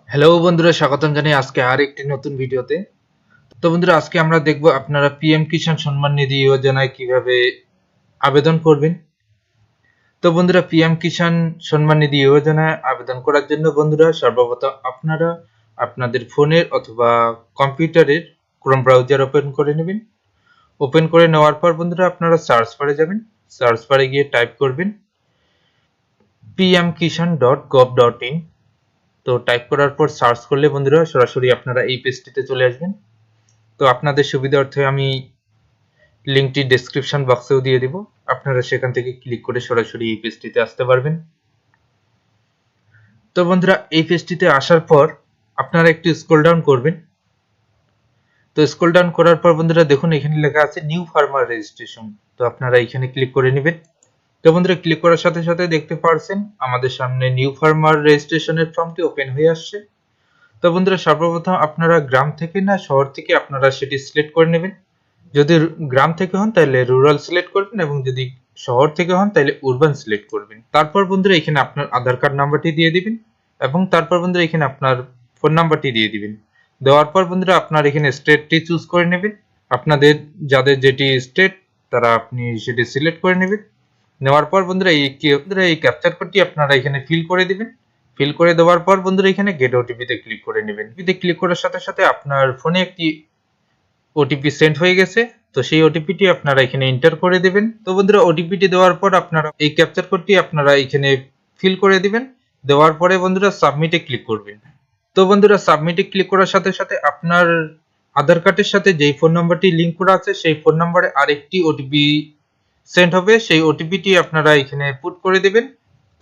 Hello বন্ধুরা, স্বাগতম জানাই আজকে আর একটি নতুন ভিডিওতে। তো বন্ধুরা, আজকে আমরা দেখব আপনারা পিএম কিষাণ সম্মান নিধি যোজনায় কিভাবে আবেদন করবেন। তো বন্ধুরা, পিএম কিষাণ সম্মান নিধি যোজনায় আবেদন করার জন্য বন্ধুরা সর্বপ্রথম আপনারা আপনাদের ফোনের অথবা কম্পিউটারের ক্রোম ব্রাউজার ওপেন করে নেবেন। ওপেন করে নেওয়ার পর বন্ধুরা আপনারা সার্চ বারে যাবেন। সার্চ বারে গিয়ে টাইপ করবেন pmkishan.gov.in। তো টাইপ করার পর সার্চ করলে বন্ধুরা সরাসরি আপনারা এই পেজটিতে চলে আসবেন। তো আপনাদের সুবিধার্থে আমি লিঙ্কটি ডেসক্রিপশন বক্সেও দিয়ে দিব, আপনারা সেখান থেকে ক্লিক করে সরাসরি এই পেজটিতে আসতে পারবেন। তো বন্ধুরা, এই পেজটিতে আসার পর আপনারা একটু স্ক্রল ডাউন করবেন। তো স্ক্রল ডাউন করার পর বন্ধুরা দেখুন এখানে লেখা আছে নিউ ফার্মার রেজিস্ট্রেশন। তো আপনারা এখানে ক্লিক করে নেবেন। তো বন্ধুরা, ক্লিক করার সাথে সাথে দেখতে পারছেন আমাদের সামনে নিউ ফার্মার রেজিস্ট্রেশনের ফর্মটি ওপেন হয়ে আসছে। তো বন্ধুরা, সর্বপ্রথম আপনারা গ্রাম থেকে না শহর থেকে আপনারা সেটি সিলেক্ট করে নেবেন। যদি গ্রাম থেকে হন তাহলে রুরাল সিলেক্ট করবেন, এবং যদি শহর থেকে হন তাহলে উরবান সিলেক্ট করবেন। তারপর বন্ধুরা এখানে আপনার আধার কার্ড নাম্বারটি দিয়ে দিবেন, এবং তারপর বন্ধুরা এখানে আপনার ফোন নাম্বারটি দিয়ে দিবেন। দেওয়ার পর বন্ধুরা আপনার এখানে স্টেটটি চুজ করে নেবেন। আপনাদের যাদের যেটি স্টেট তারা আপনি সেটি সিলেক্ট করে নেবেন। নেওয়ার পর বন্ধুরা এই ক্যাপচার কোডটি আপনারা এখানে ফিল করে দিবেন। ফিল করে দেওয়ার পর বন্ধুরা এখানে গেট ওটিপিতে ক্লিক করে নেবেন। ওটিপিতে ক্লিক করার সাথে সাথে আপনার ফোনে একটি ওটিপি সেন্ড হয়ে গেছে। তো সেই ওটিপিটি আপনারা এখানে এন্টার করে দিবেন। তো বন্ধুরা, ওটিপিটি দেওয়ার পর আপনারা এই ক্যাপচার কোডটি আপনারা এখানে ফিল করে দিবেন। দেওয়ার পরে বন্ধুরা সাবমিটে ক্লিক করবেন। তো বন্ধুরা, সাবমিটে ক্লিক করার সাথে সাথে আপনার আধার কার্ডের সাথে যেই ফোন নাম্বারটি লিংক করা আছে সেই ফোন নাম্বারে আরেকটি ওটিপি সেন্ড হবে। সেই ওটিপিটি আপনারা এখানে পুট করে দিবেন।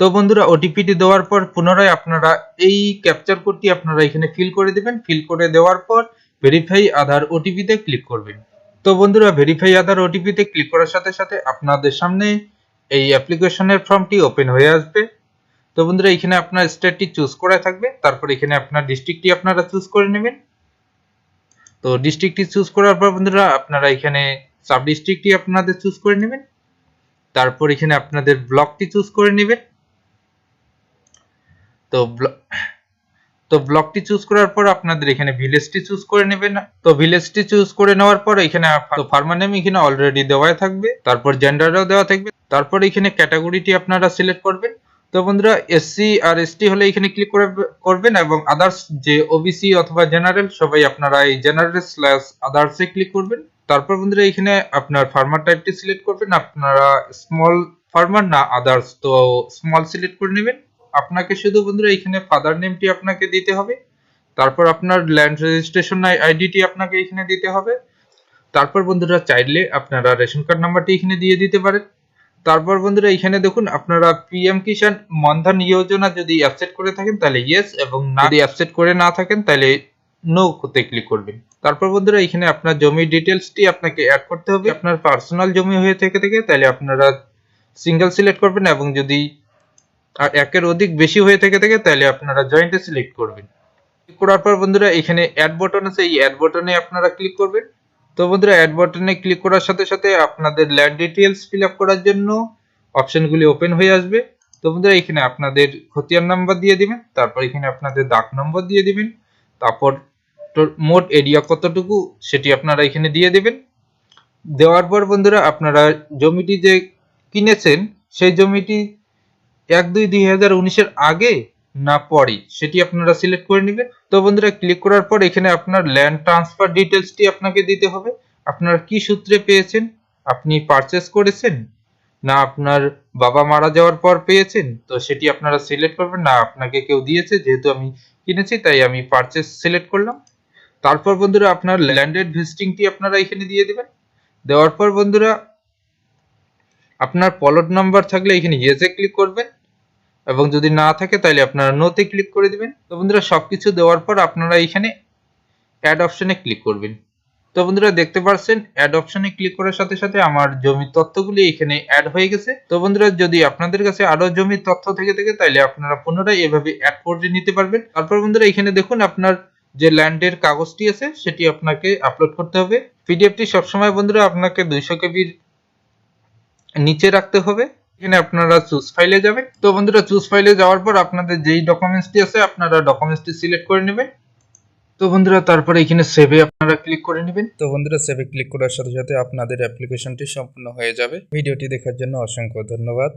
তো বন্ধুরা, ওটিপিটি দেওয়ার পর পুনরায় আপনারা এই ক্যাপচার কোডটি আপনারা এখানে ফিল করে দিবেন। ফিল করে দেওয়ার পর ভেরিফাই আধার ওটিপিতে ক্লিক করবেন। তো বন্ধুরা, ভেরিফাই আধার ওটিপিতে ক্লিক করার সাথে সাথে আপনাদের সামনে এই অ্যাপ্লিকেশনের ফর্মটি ওপেন হয়ে আসবে। তো বন্ধুরা, এখানে আপনার স্টেটটি চুজ করা থাকবে। তারপর এখানে আপনার ডিস্ট্রিক্টটি আপনারা চুজ করে নেবেন। তো ডিস্ট্রিক্টটি চুজ করার পর বন্ধুরা আপনারা এখানে সাব ডিস্ট্রিক্টটি আপনাদের চুজ করে নেবেন। তারপর এখানে আপনাদের ব্লকটি চুজ করে নেবেন। তো ব্লকটি চুজ করার পর আপনাদের এখানে ভিলেজটি চুজ করে নেবেন। তো ভিলেজটি চুজ করে নেওয়ার পর এখানে ফার্মার নেম এখানে অলরেডি দেওয়া থাকবে। তারপর জেন্ডারও দেওয়া থাকবে। তারপর এখানে ক্যাটাগরিটি আপনারা সিলেক্ট করবেন। তো বন্ধুরা, এসসি আর এসটি হলে এখানে ক্লিক করবেন, এবং আদার্স যে ওবিসি অথবা জেনারেল সবাই আপনারা এই জেনারেল/আদার্সে ক্লিক করবেন। তারপর বন্ধুরা এখানে আপনার ফার্মার টাইপটি সিলেক্ট করবেন। আপনারা স্মল ফার্মার না আদার্স, তো স্মল সিলেক্ট করে নেবেন। আপনাকে শুধু বন্ধুরা এখানে ফাদার নেমটি আপনাকে দিতে হবে। তারপর আপনার ল্যান্ড রেজিস্ট্রেশন আইডিটি আপনাকে এখানে দিতে হবে। তারপর বন্ধুরা চাইলে আপনারা রেশন কার্ড নাম্বারটি এখানে দিয়ে দিতে পারেন। তারপর বন্ধুরা এখানে দেখুন আপনারা পিএম কিষাণ মনধন যোজনা যদি অ্যাপসেট করে থাকেন তাহলে ইয়েস, এবং না যদি অ্যাপসেট করে না থাকেন তাহলে নো তে ক্লিক করবেন। তারপর বন্ধুরা এখানে আপনার জমির ডিটেলসটি আপনাকে অ্যাড করতে হবে। আপনার পার্সোনাল জমি হয়ে থেকে তাহলে আপনারা সিঙ্গেল সিলেক্ট করবেন, এবং যদি আর একের অধিক বেশি হয়ে থেকে তাহলে আপনারা জয়েন্টে সিলেক্ট করবেন। ক্লিক করার পর বন্ধুরা এখানে অ্যাড বাটন আছে, এই অ্যাড বাটনে আপনারা ক্লিক করবেন। তো বন্ধুরা, অ্যাড বাটনে ক্লিক করার সাথে সাথে আপনাদের ল্যান্ড ডিটেইলস ফিল আপ করার জন্য অপশনগুলি ওপেন হয়ে আসবে। তো বন্ধুরা এখানে আপনাদের খতিয়ান নাম্বার দিয়ে দিবেন। তারপর এখানে আপনাদের দাগ নম্বর দিয়ে দিবেন। তারপর মোট এরিয়া কতটুকু সেটি আপনারা এখানে দিয়ে দিবেন। দেওয়ার পর বন্ধুরা আপনারা জমিটি যে কিনেছেন সেই জমিটি 1/2/2019 আগে না পরে সেটি আপনারা সিলেক্ট করে নেবেন। তো বন্ধুরা, ক্লিক করার পর এখানে আপনার ল্যান্ড ট্রান্সফার ডিটেলসটি আপনাকে দিতে হবে। আপনার কি সূত্রে পেয়েছেন, আপনি পারচেস করেছেন না আপনার বাবা মারা যাওয়ার পর পেয়েছেন, তো সেটি আপনারা সিলেক্ট করবেন। না আপনাকে কেউ দিয়েছে, যেহেতু আমি কিনেছি তাই আমি পারচেস সিলেক্ট করলাম। তারপর বন্ধুরা আপনার ল্যান্ডেড ভিজিটিংটি আপনারা এখানে দিয়ে দিবেন। দেওয়ার পর বন্ধুরা আপনার প্লট নাম্বার থাকলে এখানে ইয়েসে ক্লিক করবেন, এবং যদি না থাকে তাহলে আপনারা নোতে ক্লিক করে দিবেন। তো বন্ধুরা, সবকিছু দেওয়ার পর আপনারা এখানে অ্যাড অপশনে ক্লিক করবেন। তো বন্ধুরা দেখতে পাচ্ছেন অ্যাড অপশনে ক্লিক করার সাথে সাথে আমার জমির তথ্যগুলি এখানে অ্যাড হয়ে গেছে। তো বন্ধুরা, যদি আপনাদের কাছে আরো জমির তথ্য থেকে তাহলে আপনারা পুনরায় এভাবে অ্যাড করে নিতে পারবেন। তারপর বন্ধুরা এখানে দেখুন আপনার যে ল্যান্ডের কাগজটি আছে সেটি আপনাকে আপলোড করতে হবে। পিডিএফটি সবসময় বন্ধুরা আপনাকে 200 কেবির নিচে রাখতে হবে। এখানে আপনারা চুজ ফাইলে যাবেন। তো বন্ধুরা চুজ ফাইলে যাওয়ার পর আপনাদের যেই ডকুমেন্টসটি আছে আপনারা ডকুমেন্টসটি সিলেক্ট করে নেবেন। তো বন্ধুরা তারপরে এখানে সেভে আপনারা ক্লিক করে নেবেন। তো বন্ধুরা সেভে ক্লিক করার সাথে সাথে আপনাদের অ্যাপ্লিকেশনটি সম্পূর্ণ হয়ে যাবে। ভিডিওটি দেখার জন্য অসংখ্য ধন্যবাদ।